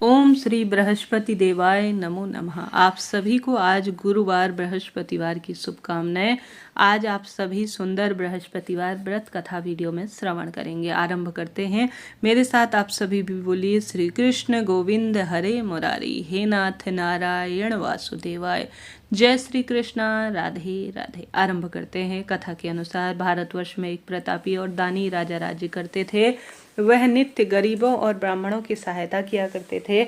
ओम श्री बृहस्पति देवाय नमो नमः। आप सभी को आज गुरुवार बृहस्पतिवार की शुभकामनाएं। आज आप सभी सुंदर बृहस्पतिवार व्रत कथा वीडियो में श्रवण करेंगे। आरंभ करते हैं। मेरे साथ आप सभी भी बोलिए श्री कृष्ण गोविंद हरे मुरारी, हे नाथ नारायण वासुदेवाय। जय श्री कृष्णा, राधे राधे। आरंभ करते हैं। कथा के अनुसार भारतवर्ष में एक प्रतापी और दानी राजा राज्य करते थे। वह नित्य गरीबों और ब्राह्मणों की सहायता किया करते थे।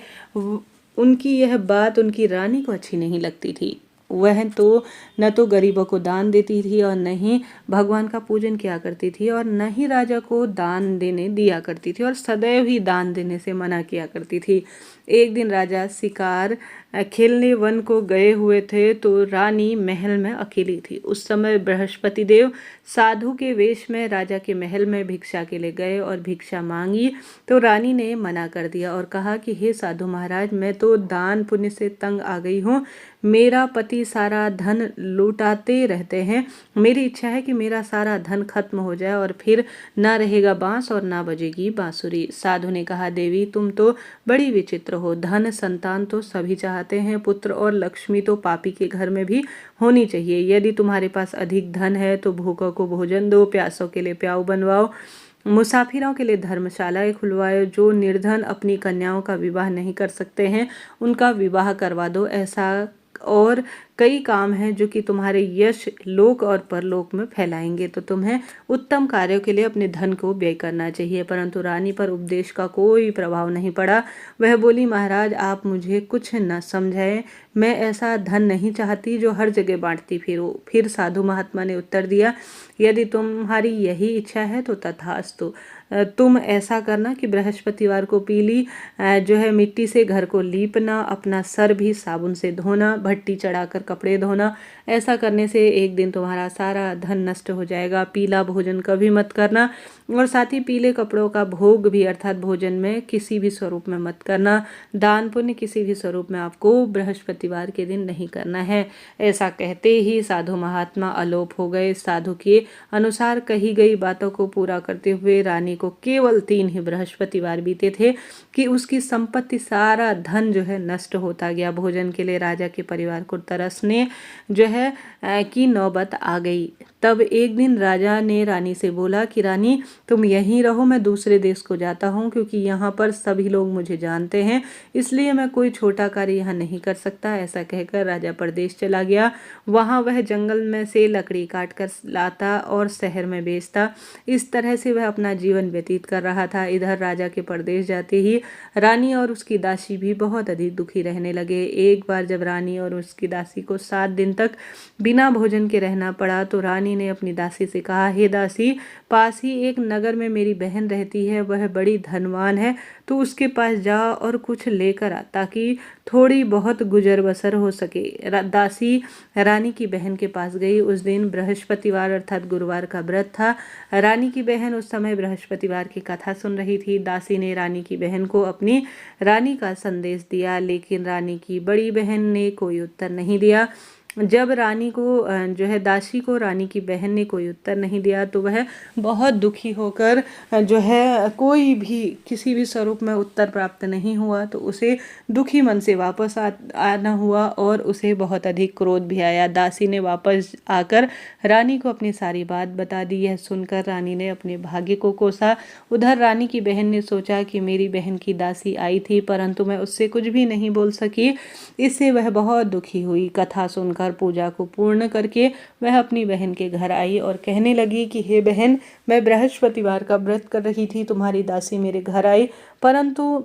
उनकी यह बात उनकी रानी को अच्छी नहीं लगती थी। वह तो न तो गरीबों को दान देती थी और न ही भगवान का पूजन किया करती थी और न ही राजा को दान देने दिया करती थी और सदैव ही दान देने से मना किया करती थी। एक दिन राजा शिकार खेलने वन को गए हुए थे तो रानी महल में अकेली थी। उस समय बृहस्पति देव साधु के वेश में राजा के महल में भिक्षा के लिए गए और भिक्षा मांगी तो रानी ने मना कर दिया और कहा कि हे साधु महाराज, मैं तो दान पुण्य से तंग आ गई हूँ। मेरा पति सारा धन लुटाते रहते हैं। मेरी इच्छा है कि मेरा सारा धन खत्म हो जाए और फिर ना रहेगा बांस और ना बजेगी बांसुरी। साधु ने कहा, देवी तुम तो बड़ी विचित्र हो। धन संतान तो सभी चाहते हैं, पुत्र और लक्ष्मी तो पापी के घर में भी होनी चाहिए। यदि तुम्हारे पास अधिक धन है तो भूखों को भोजन दो, प्यासों के लिए प्याऊ बनवाओ, मुसाफिरों के लिए धर्मशालाएं खुलवाओ, जो निर्धन अपनी कन्याओं का विवाह नहीं कर सकते हैं उनका विवाह करवा दो। ऐसा और कई काम हैं जो कि तुम्हारे यश लोक और परलोक में फैलाएंगे। तो तुम्हें उत्तम कार्यों के लिए अपने धन को व्यय करना चाहिए। परंतु रानी पर उपदेश का कोई प्रभाव नहीं पड़ा। वह बोली, महाराज आप मुझे कुछ न समझाएं, मैं ऐसा धन नहीं चाहती जो हर जगह बांटती फिरूं। फिर साधु महात्मा ने उत्तर दिया, यदि तुम्हारी यही इच्छा है तो तथास्तु। तुम ऐसा करना कि बृहस्पतिवार को पीली जो है मिट्टी से घर को लीपना, अपना सर भी साबुन से धोना, भट्टी चढ़ाकर कपड़े धोना। ऐसा करने से एक दिन तुम्हारा सारा धन नष्ट हो जाएगा। पीला भोजन कभी मत करना और साथ ही पीले कपड़ों का भोग भी अर्थात भोजन में किसी भी स्वरूप में मत करना। दान पुण्य किसी भी स्वरूप में आपको बृहस्पतिवार के दिन नहीं करना है। ऐसा कहते ही साधु महात्मा अलोप हो गए। साधु के अनुसार कही गई बातों को पूरा करते हुए रानी को केवल 3 ही बृहस्पतिवार बीते थे कि उसकी संपत्ति सारा धन जो है नष्ट होता गया। भोजन के लिए राजा के परिवार को तरसने जो है की नौबत आ गई। तब एक दिन राजा ने रानी से बोला कि रानी तुम यहीं रहो, मैं दूसरे देश को जाता हूँ क्योंकि यहाँ पर सभी लोग मुझे जानते हैं, इसलिए मैं कोई छोटा कार्य यहाँ नहीं कर सकता। ऐसा कहकर राजा परदेश चला गया। वहाँ वह जंगल में से लकड़ी काट कर लाता और शहर में बेचता। इस तरह से वह अपना जीवन व्यतीत कर रहा था। इधर राजा के परदेश जाते ही रानी और उसकी दासी भी बहुत अधिक दुखी रहने लगे। एक बार जब रानी और उसकी दासी को 7 दिन तक बिना भोजन के रहना पड़ा तो रानी ने अपनी दासी से कहा, हे दासी, पास ही एक नगर में मेरी बहन रहती है, वह बड़ी धनवान है, तो उसके पास जा और कुछ लेकर आ ताकि थोड़ी बहुत गुजर बसर हो सके। दासी रानी की बहन के पास गई। उस दिन बृहस्पतिवार अर्थात गुरुवार का व्रत था। रानी की बहन उस समय बृहस्पतिवार की कथा सुन रही थी। दासी ने रानी की बहन को अपनी रानी का संदेश दिया, लेकिन रानी की बड़ी बहन ने कोई उत्तर नहीं दिया। जब रानी को जो है दासी को रानी की बहन ने कोई उत्तर नहीं दिया तो वह बहुत दुखी होकर जो है कोई भी किसी भी स्वरूप में उत्तर प्राप्त नहीं हुआ तो उसे दुखी मन से वापस आना हुआ और उसे बहुत अधिक क्रोध भी आया। दासी ने वापस आकर रानी को अपनी सारी बात बता दी। यह सुनकर रानी ने अपने भाग्य को कोसा। उधर रानी की बहन ने सोचा कि मेरी बहन की दासी आई थी परंतु मैं उससे कुछ भी नहीं बोल सकी, इससे वह बहुत दुखी हुई। कथा सुनकर पूजा को पूर्ण करके वह अपनी बहन के घर आई और कहने लगी कि हे बहन, मैं बृहस्पतिवार का व्रत कर रही थी, तुम्हारी दासी मेरे घर आई, परंतु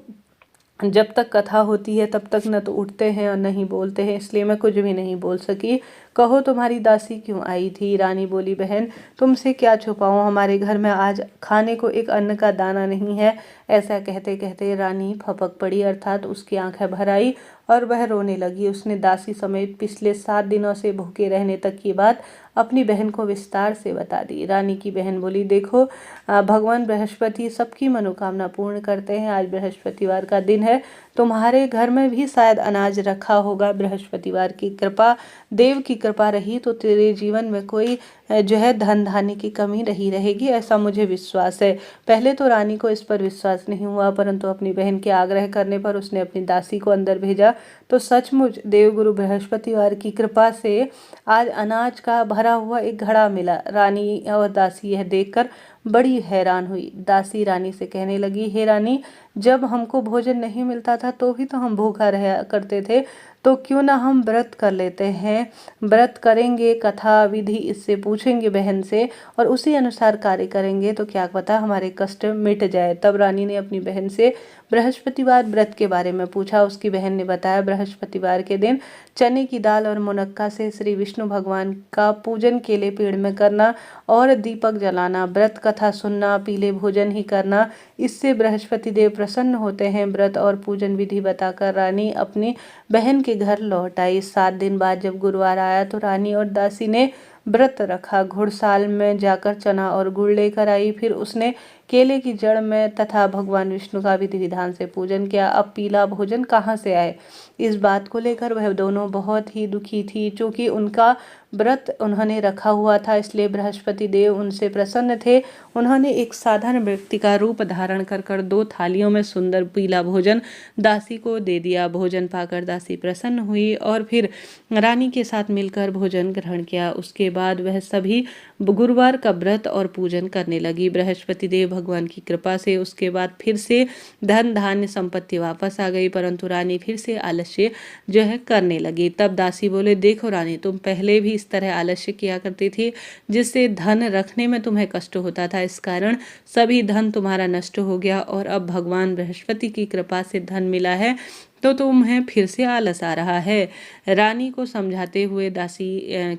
जब तक कथा होती है तब तक न तो उठते हैं और न ही बोलते हैं, इसलिए मैं कुछ भी नहीं बोल सकी। कहो तुम्हारी दासी क्यों आई थी? रानी बोली, बहन तुमसे क्या छुपाऊं, हमारे घर में आज खाने को एक अन्न का दाना नहीं है। ऐसा कहते कहते रानी फपक पड़ी अर्थात उसकी आंखें भर आई और वह रोने लगी। उसने दासी समेत पिछले 7 दिनों से भूखे रहने तक की बात अपनी बहन को विस्तार से बता दी। रानी की बहन बोली, देखो भगवान बृहस्पति सबकी मनोकामना पूर्ण करते हैं। आज बृहस्पतिवार का दिन है, तुम्हारे घर में भी शायद अनाज रखा होगा। बृहस्पतिवार की कृपा, देव की कृपा रही तो तेरे जीवन में कोई जो है धन धान्य की कमी नहीं रहेगी, ऐसा मुझे विश्वास है। पहले तो रानी को इस पर विश्वास नहीं हुआ, परंतु अपनी बहन के आग्रह करने पर उसने अपनी दासी को अंदर भेजा तो सचमुच देवगुरु बृहस्पतिवार की कृपा से आज अनाज का भरा हुआ एक घड़ा मिला। रानी और दासी यह देखकर बड़ी हैरान हुई। दासी रानी से कहने लगी, हे रानी, जब हमको भोजन नहीं मिलता था तो भी तो हम भूखा रहा करते थे, तो क्यों ना हम व्रत कर लेते हैं। व्रत करेंगे, कथा विधि इससे पूछेंगे बहन से और उसी अनुसार कार्य करेंगे तो क्या पता हमारे कष्ट मिट जाए। तब रानी ने अपनी बहन से बृहस्पतिवार व्रत के बारे में पूछा। उसकी बहन ने बताया, बृहस्पतिवार के दिन चने की दाल और मुनक्का से श्री विष्णु भगवान का पूजन केले पेड़ में करना और दीपक जलाना, व्रत कथा सुनना, पीले भोजन ही करना, इससे बृहस्पति देव प्रसन्न होते हैं। व्रत और पूजन विधि बताकर रानी अपनी बहन के घर लौट आई। 7 दिन बाद जब गुरुवार आया तो रानी और दासी ने व्रत रखा। घुड़साल में जाकर चना और गुड़ लेकर आई। फिर उसने केले की जड़ में तथा भगवान विष्णु का विधि विधान से पूजन किया। अब पीला भोजन कहाँ से आए, इस बात को लेकर वह दोनों बहुत ही दुखी थी। चूँकि उनका व्रत उन्होंने रखा हुआ था, इसलिए बृहस्पति देव उनसे प्रसन्न थे। उन्होंने एक साधारण व्यक्ति का रूप धारण कर 2 थालियों में सुंदर पीला भोजन दासी को दे दिया। भोजन पाकर दासी प्रसन्न हुई और फिर रानी के साथ मिलकर भोजन ग्रहण किया। उसके बाद वह सभी गुरुवार का व्रत और पूजन करने लगी। बृहस्पति देव भगवान की कृपा से उसके बाद फिर से धन धान्य संपत्ति वापस आ गई, परंतु रानी फिर से आलस्य जो है करने लगी। तब दासी बोले, देखो रानी, तुम पहले भी इस तरह आलस्य किया करती थी, जिससे धन रखने में तुम्हें कष्ट होता था। इस कारण सभी धन तुम्हारा नष्ट हो गया और अब भगवान बृहस्पति की कृपा से धन मिला है तो तुम्हें फिर से आलस आ रहा है। रानी को समझाते हुए दासी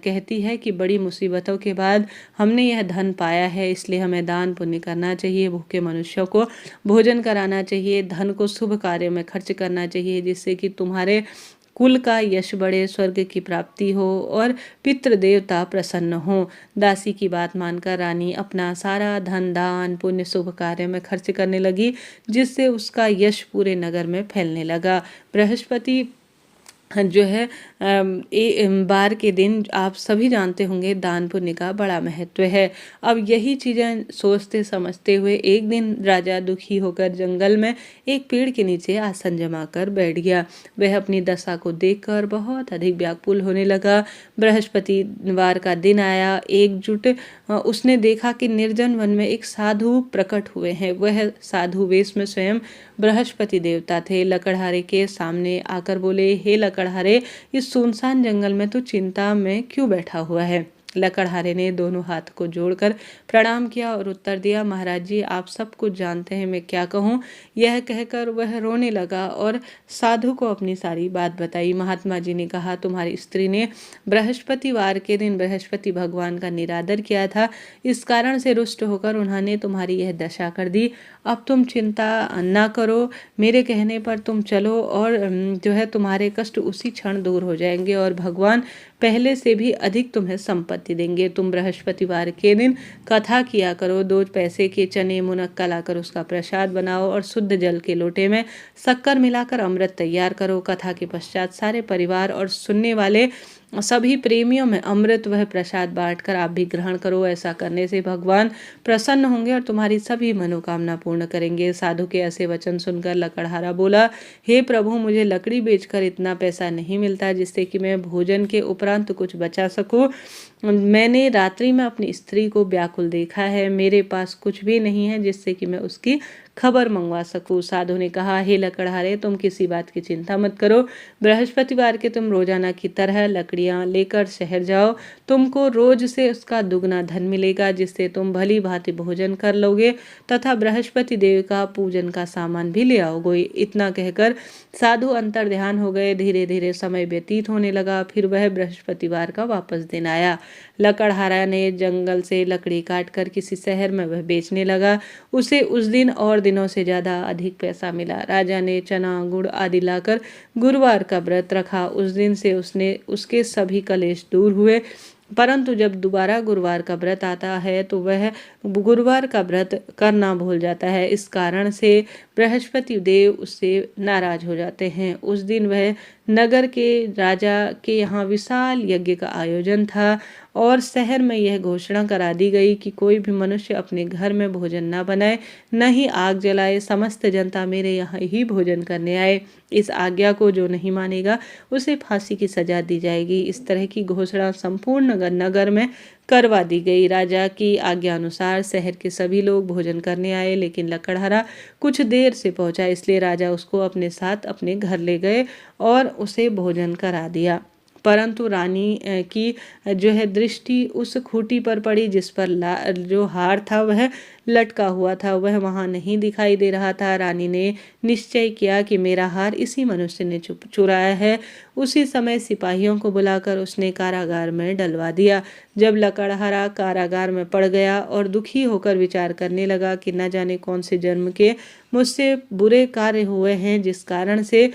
कहती है कि बड़ी मुसीबतों के बाद हमने यह धन पाया है, इसलिए हमें दान पुण्य करना चाहिए, भूखे मनुष्यों को भोजन कराना चाहिए, धन को शुभ कार्य में खर्च करना चाहिए, जिससे कि तुम्हारे कुल का यश बढ़े, स्वर्ग की प्राप्ति हो और पितृ देवता प्रसन्न हो। दासी की बात मानकर रानी अपना सारा धन दान पुण्य शुभ कार्य में खर्च करने लगी, जिससे उसका यश पूरे नगर में फैलने लगा। बृहस्पति जो है बार के दिन आप सभी जानते होंगे दान पुण्य का बड़ा महत्व है। अब यही चीज़ें सोचते समझते हुए एक दिन राजा दुखी होकर जंगल में एक पेड़ के नीचे आसन जमा कर बैठ गया। वह अपनी दशा को देखकर बहुत अधिक व्याकुल होने लगा। बृहस्पतिवार का दिन आया। एकजुट उसने देखा कि निर्जन वन में एक साधु प्रकट हुए हैं। वह साधु वेश में स्वयं बृहस्पति देवता थे। लकड़हारे के सामने आकर बोले, हे लकड़हारे, इस सुनसान जंगल में तो चिंता में क्यों बैठा हुआ है। लकड़हारे ने दोनों हाथ को जोड़कर प्रणाम किया और उत्तर दिया, महाराज जी, आप सब कुछ जानते हैं, मैं क्या कहूँ। यह कहकर वह रोने लगा और साधु को अपनी सारी बात बताई। महात्मा जी ने कहा, तुम्हारी स्त्री ने बृहस्पतिवार के दिन बृहस्पति भगवान का निरादर किया था, इस कारण से रुष्ट होकर उन्होंने तुम्हारी यह दशा कर दी। अब तुम चिंता ना करो, मेरे कहने पर तुम चलो और जो है तुम्हारे कष्ट उसी क्षण दूर हो जाएंगे और भगवान पहले से भी अधिक तुम्हें संपत्ति देंगे। तुम बृहस्पतिवार के दिन कथा किया करो, 2 पैसे के चने मुनक्का लाकर उसका प्रसाद बनाओ और शुद्ध जल के लोटे में शक्कर मिलाकर अमृत तैयार करो। कथा के पश्चात सारे परिवार और सुनने वाले सभी प्रेमियों में अमृत वह प्रसाद बांटकर आप भी ग्रहण करो। ऐसा करने से भगवान प्रसन्न होंगे और तुम्हारी सभी मनोकामना पूर्ण करेंगे। साधु के ऐसे वचन सुनकर लकड़हारा बोला, हे प्रभु, मुझे लकड़ी बेचकर इतना पैसा नहीं मिलता जिससे कि मैं भोजन के उपरांत कुछ बचा सकूं। मैंने रात्रि में अपनी स्त्री को व्याकुल देखा है, मेरे पास कुछ भी नहीं है जिससे कि मैं उसकी खबर मंगवा सकूं। साधु ने कहा, हे लकड़हारे, तुम किसी बात की चिंता मत करो। बृहस्पतिवार के तुम रोजाना की तरह लकड़ियां लेकर शहर जाओ, तुमको रोज से उसका दुगना धन मिलेगा, जिससे तुम भली भांति भोजन कर लोगे तथा बृहस्पति देव का पूजन का सामान भी ले आओगे। इतना कहकर साधु अंतर ध्यान हो गए। धीरे धीरे समय व्यतीत होने लगा। फिर वह बृहस्पतिवार का वापस दिन आया। लकड़हारा ने जंगल से लकड़ी काट कर किसी शहर में वह बेचने लगा। उसे उस दिन और दिनों से ज्यादा अधिक पैसा मिला। राजा ने चना गुड़ आदि लाकर गुरुवार का व्रत रखा। उस दिन से उसके सभी कलेश दूर हुए। परंतु जब दोबारा गुरुवार का व्रत आता है तो वह गुरुवार का व्रत करना भूल जाता है। इस कारण से बृहस्पति देव उससे नाराज हो जाते हैं। उस दिन वह नगर के राजा के यहाँ विशाल यज्ञ का आयोजन था और शहर में यह घोषणा करा दी गई कि कोई भी मनुष्य अपने घर में भोजन न बनाए, न ही आग जलाए, समस्त जनता मेरे यहाँ ही भोजन करने आए। इस आज्ञा को जो नहीं मानेगा उसे फांसी की सजा दी जाएगी। इस तरह की घोषणा संपूर्ण नगर में करवा दी गई। राजा की आज्ञा अनुसार शहर के सभी लोग भोजन करने आए, लेकिन लकड़हारा कुछ देर से पहुंचा, इसलिए राजा उसको अपने साथ अपने घर ले गए और उसे भोजन करा दिया। परंतु रानी की जो है दृष्टि उस खूंटी पर पड़ी जिस पर जो हार था वह लटका हुआ था, वह वहां नहीं दिखाई दे रहा था। रानी ने निश्चय किया कि मेरा हार इसी मनुष्य ने चुराया है। उसी समय सिपाहियों को बुलाकर उसने कारागार में डलवा दिया। जब लकड़हारा कारागार में पड़ गया और दुखी होकर विचार करने लगा कि न जाने कौन से जन्म के मुझसे बुरे कार्य हुए हैं जिस कारण से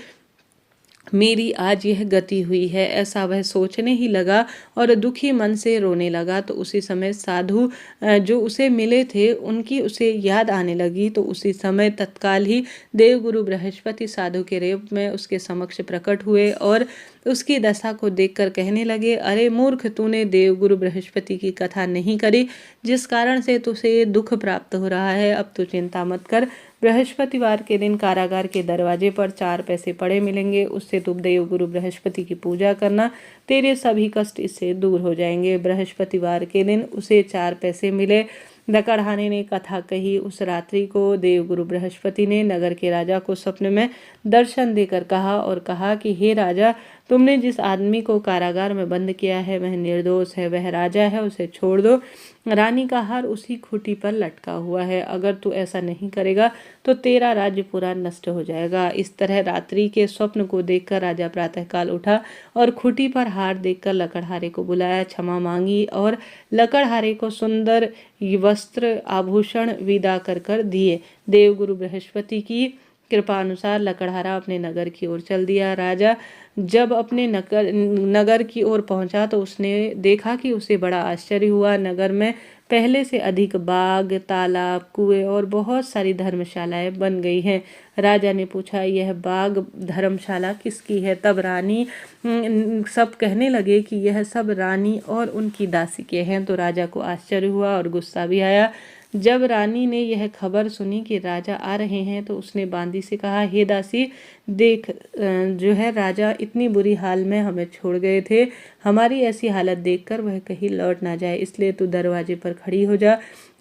मेरी आज यह गति हुई है, ऐसा वह सोचने ही लगा और दुखी मन से रोने लगा। तो उसी समय साधु जो उसे मिले थे उनकी उसे याद आने लगी। तो उसी समय तत्काल ही देवगुरु बृहस्पति साधु के रूप में उसके समक्ष प्रकट हुए और उसकी दशा को देखकर कहने लगे, अरे मूर्ख, तूने देवगुरु बृहस्पति की कथा नहीं करी, जिस कारण से तुझे दुख प्राप्त हो रहा है। अब तू चिंता मत कर, बृहस्पतिवार के दिन कारागार के दरवाजे पर 4 पैसे पड़े मिलेंगे, उससे तुम देवगुरु बृहस्पति की पूजा करना, तेरे सभी कष्ट इससे दूर हो जाएंगे। बृहस्पतिवार के दिन उसे 4 पैसे मिले। लकड़हारे ने कथा कही। उस रात्रि को देवगुरु बृहस्पति ने नगर के राजा को स्वप्न में दर्शन देकर कहा कि हे राजा, तुमने जिस आदमी को कारागार में बंद किया है वह निर्दोष है, वह राजा है, उसे छोड़ दो। रानी का हार उसी खूंटी पर लटका हुआ है, अगर तू ऐसा नहीं करेगा तो तेरा राज्य पूरा नष्ट हो जाएगा। इस तरह रात्रि के स्वप्न को देखकर राजा प्रातःकाल उठा और खूंटी पर हार देखकर लकड़हारे को बुलाया, क्षमा मांगी और लकड़हारे को सुंदर वस्त्र आभूषण विदा कर दिए। देवगुरु बृहस्पति की कृपा अनुसार लकड़हारा अपने नगर की ओर चल दिया। राजा जब अपने नगर की ओर पहुंचा तो उसने देखा कि उसे बड़ा आश्चर्य हुआ। नगर में पहले से अधिक बाग, तालाब, कुएं और बहुत सारी धर्मशालाएं बन गई हैं। राजा ने पूछा, यह बाग धर्मशाला किसकी है? तब रानी सब कहने लगे कि यह सब रानी और उनकी दासी के हैं। तो राजा को आश्चर्य हुआ और गुस्सा भी आया। जब रानी ने यह खबर सुनी कि राजा आ रहे हैं तो उसने बांदी से कहा, हे दासी, देख जो है राजा इतनी बुरी हाल में हमें छोड़ गए थे, हमारी ऐसी हालत देखकर वह कहीं लौट ना जाए, इसलिए तू दरवाजे पर खड़ी हो जा।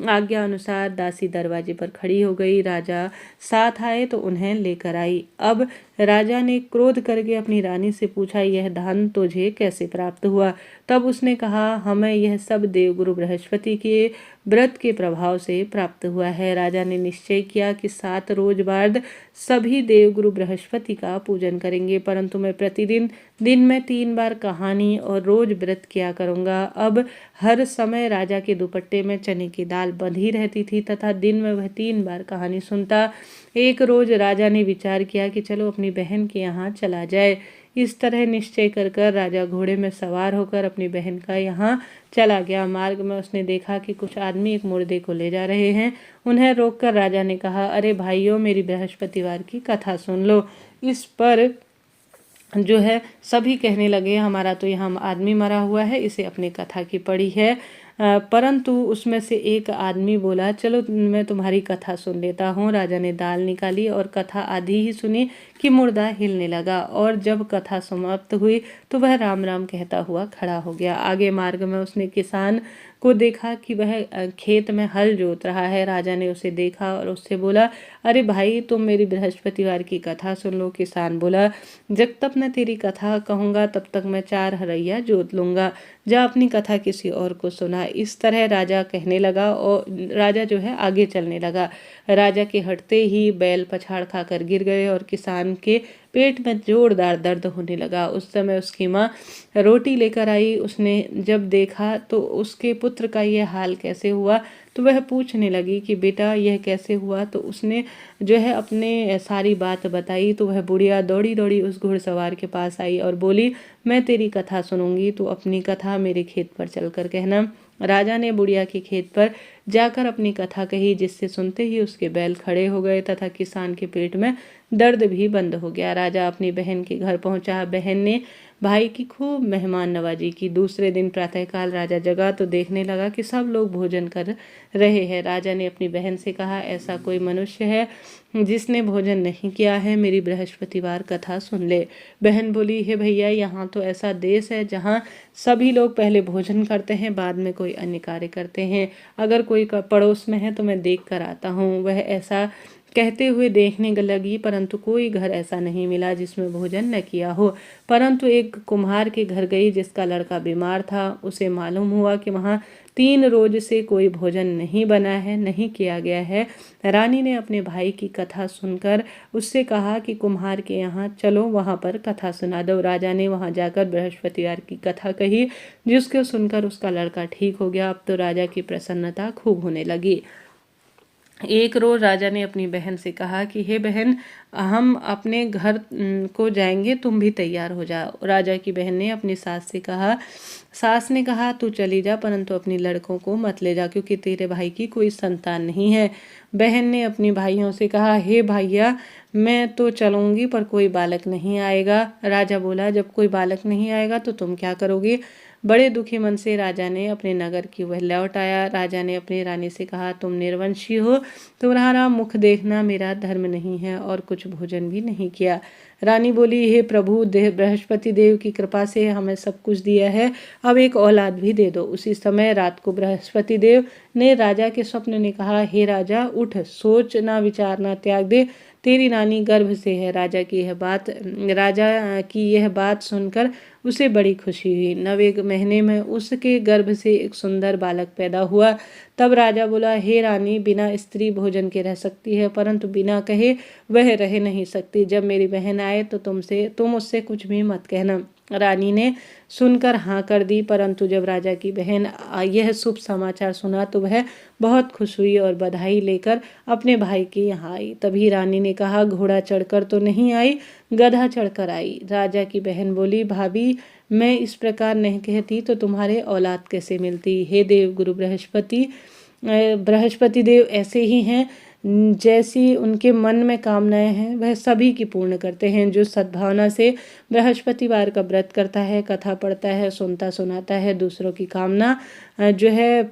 आज्ञा अनुसार दासी दरवाजे पर खड़ी हो गई। राजा साथ आए तो उन्हें लेकर आई। अब राजा ने क्रोध करके अपनी रानी से पूछा, यह धन तुझे कैसे प्राप्त हुआ? तब उसने कहा, हमें यह सब देवगुरु बृहस्पति के व्रत के प्रभाव से प्राप्त हुआ है। राजा ने निश्चय किया कि 7 रोज बाद सभी देवगुरु बृहस्पति का पूजन करेंगे, परंतु मैं प्रतिदिन दिन में 3 बार कहानी और रोज व्रत किया करूंगा। अब हर समय राजा के दुपट्टे में चने की दाल बंधी रहती थी तथा दिन में वह 3 बार कहानी सुनता। एक रोज राजा ने विचार किया कि चलो अपनी बहन के यहाँ चला जाए। इस तरह निश्चय कर राजा घोड़े में सवार होकर अपनी बहन का यहाँ चला गया। मार्ग में उसने देखा कि कुछ आदमी एक मुर्दे को ले जा रहे हैं। उन्हें रोककर राजा ने कहा, अरे भाइयों, मेरी बृहस्पतिवार की कथा सुन लो। इस पर जो है सभी कहने लगे, हमारा तो यहाँ आदमी मरा हुआ है, इसे अपनी कथा की पड़ी है। परंतु उसमें से एक आदमी बोला, चलो मैं तुम्हारी कथा सुन लेता हूँ। राजा ने दाल निकाली और कथा आधी ही सुनी कि मुर्दा हिलने लगा, और जब कथा समाप्त हुई तो वह राम राम कहता हुआ खड़ा हो गया। आगे मार्ग में उसने किसान को देखा कि वह खेत में हल जोत रहा है। राजा ने उसे देखा और उससे बोला, अरे भाई, तुम मेरी बृहस्पतिवार की कथा सुन लो। किसान बोला, जब तक मैं तेरी कथा कहूँगा तब तक मैं 4 हरैया जोत लूँगा, जा अपनी कथा किसी और को सुना। इस तरह राजा कहने लगा और राजा जो है आगे चलने लगा। राजा के हटते ही बैल पछाड़ खाकर गिर गए और किसान के पेट में जोरदार दर्द होने लगा। उस समय उसकी माँ रोटी लेकर आई। उसने जब देखा तो उसके पुत्र का यह हाल कैसे हुआ तो वह पूछने लगी कि बेटा यह कैसे हुआ। तो उसने जो है अपने सारी बात बताई। तो वह बुढ़िया दौड़ी दौड़ी उस घुड़सवार के पास आई और बोली, मैं तेरी कथा सुनूंगी, तो अपनी कथा मेरे खेत पर चलकर कहना। राजा ने बुढ़िया के खेत पर जाकर अपनी कथा कही, जिससे सुनते ही उसके बैल खड़े हो गए तथा किसान के पेट में दर्द भी बंद हो गया। राजा अपनी बहन के घर पहुंचा। बहन ने भाई की खूब मेहमान नवाजी की। दूसरे दिन प्रातःकाल राजा जगा तो देखने लगा कि सब लोग भोजन कर रहे हैं। राजा ने अपनी बहन से कहा, ऐसा कोई मनुष्य है जिसने भोजन नहीं किया है? मेरी बृहस्पतिवार कथा सुन ले। बहन बोली, हे भैया, यहाँ तो ऐसा देश है जहाँ सभी लोग पहले भोजन करते हैं, बाद में कोई अन्य कार्य करते हैं। अगर कोई पड़ोस में है तो मैं देख कर आता हूँ। वह ऐसा कहते हुए देखने लगी, परंतु कोई घर ऐसा नहीं मिला जिसमें भोजन न किया हो। परंतु एक कुम्हार के घर गई जिसका लड़का बीमार था। उसे मालूम हुआ कि वहाँ 3 रोज से कोई भोजन नहीं बना है, नहीं किया गया है। रानी ने अपने भाई की कथा सुनकर उससे कहा कि कुम्हार के यहाँ चलो, वहाँ पर कथा सुना दो। राजा ने वहाँ जाकर बृहस्पतिवार की कथा कही, जिसको सुनकर उसका लड़का ठीक हो गया। अब तो राजा की प्रसन्नता खूब होने लगी। एक रोज राजा ने अपनी बहन से कहा कि हे बहन, हम अपने घर को जाएंगे, तुम भी तैयार हो जाओ। राजा की बहन ने अपनी सास से कहा। सास ने कहा, तू चली जा, परंतु अपनी लड़कों को मत ले जा, क्योंकि तेरे भाई की कोई संतान नहीं है। बहन ने अपनी भाइयों से कहा, हे भैया, मैं तो चलूंगी पर कोई बालक नहीं आएगा। राजा बोला, जब कोई बालक नहीं आएगा तो तुम क्या करोगे? बड़े दुखी मन से राजा ने अपने नगर की वह लौट आया। राजा ने अपनी रानी से कहा, तुम निर्वंशी हो, तुम्हारा मुख देखना मेरा धर्म नहीं है, और कुछ भोजन भी नहीं किया। रानी बोली, हे प्रभु, बृहस्पति देव की कृपा से हमें सब कुछ दिया है, अब एक औलाद भी दे दो। उसी समय रात को बृहस्पति देव ने राजा के स्वप्न ने कहा, हे राजा, उठ, सोचना विचारना त्याग दे, तेरी रानी गर्भ से है। राजा की यह बात सुनकर उसे बड़ी खुशी हुई। 9वें महीने में उसके गर्भ से एक सुंदर बालक पैदा हुआ। तब राजा बोला, हे रानी, बिना स्त्री भोजन के रह सकती है, परंतु बिना कहे वह रह नहीं सकती। जब मेरी बहन आए तो तुम उससे कुछ भी मत कहना। रानी ने सुनकर हाँ कर दी, परंतु जब राजा की बहन यह शुभ समाचार सुना तो वह बहुत खुश हुई और बधाई लेकर अपने भाई के यहाँ आई। तभी रानी ने कहा, घोड़ा चढ़कर तो नहीं आई, गधा चढ़कर आई। राजा की बहन बोली, भाभी, मैं इस प्रकार नहीं कहती तो तुम्हारे औलाद कैसे मिलती? हे देव गुरु बृहस्पति देव ऐसे ही हैं, जैसी उनके मन में कामनाएं हैं वह सभी की पूर्ण करते हैं। जो सद्भावना से बृहस्पतिवार का व्रत करता है, कथा पढ़ता है, सुनता सुनाता है, दूसरों की कामना जो है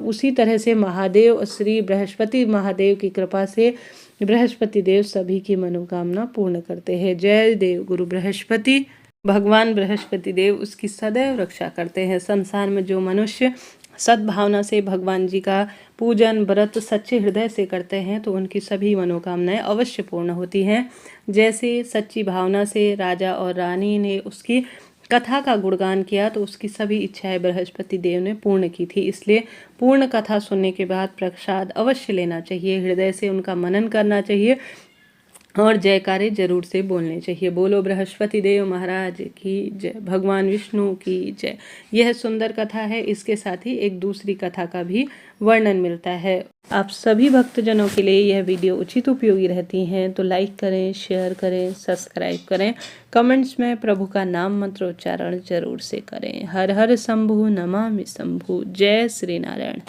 उसी तरह से महादेव, श्री बृहस्पति महादेव की कृपा से बृहस्पति देव सभी की मनोकामना पूर्ण करते हैं। जय देव गुरु बृहस्पति। भगवान बृहस्पति देव उसकी सदैव रक्षा करते हैं। संसार में जो मनुष्य सद्भावना से भगवान जी का पूजन व्रत सच्चे हृदय से करते हैं तो उनकी सभी मनोकामनाएं अवश्य पूर्ण होती हैं। जैसे सच्ची भावना से राजा और रानी ने उसकी कथा का गुणगान किया तो उसकी सभी इच्छाएं बृहस्पति देव ने पूर्ण की थी। इसलिए पूर्ण कथा सुनने के बाद प्रसाद अवश्य लेना चाहिए, हृदय से उनका मनन करना चाहिए और जयकारे जरूर से बोलने चाहिए। बोलो बृहस्पति देव महाराज की जय, भगवान विष्णु की जय। यह सुंदर कथा है। इसके साथ ही एक दूसरी कथा का भी वर्णन मिलता है। आप सभी भक्तजनों के लिए यह वीडियो उचित उपयोगी रहती हैं तो लाइक करें, शेयर करें, सब्सक्राइब करें, कमेंट्स में प्रभु का नाम मंत्रोच्चारण जरूर से करें। हर हर शंभु, नमामि शंभु। जय श्री नारायण।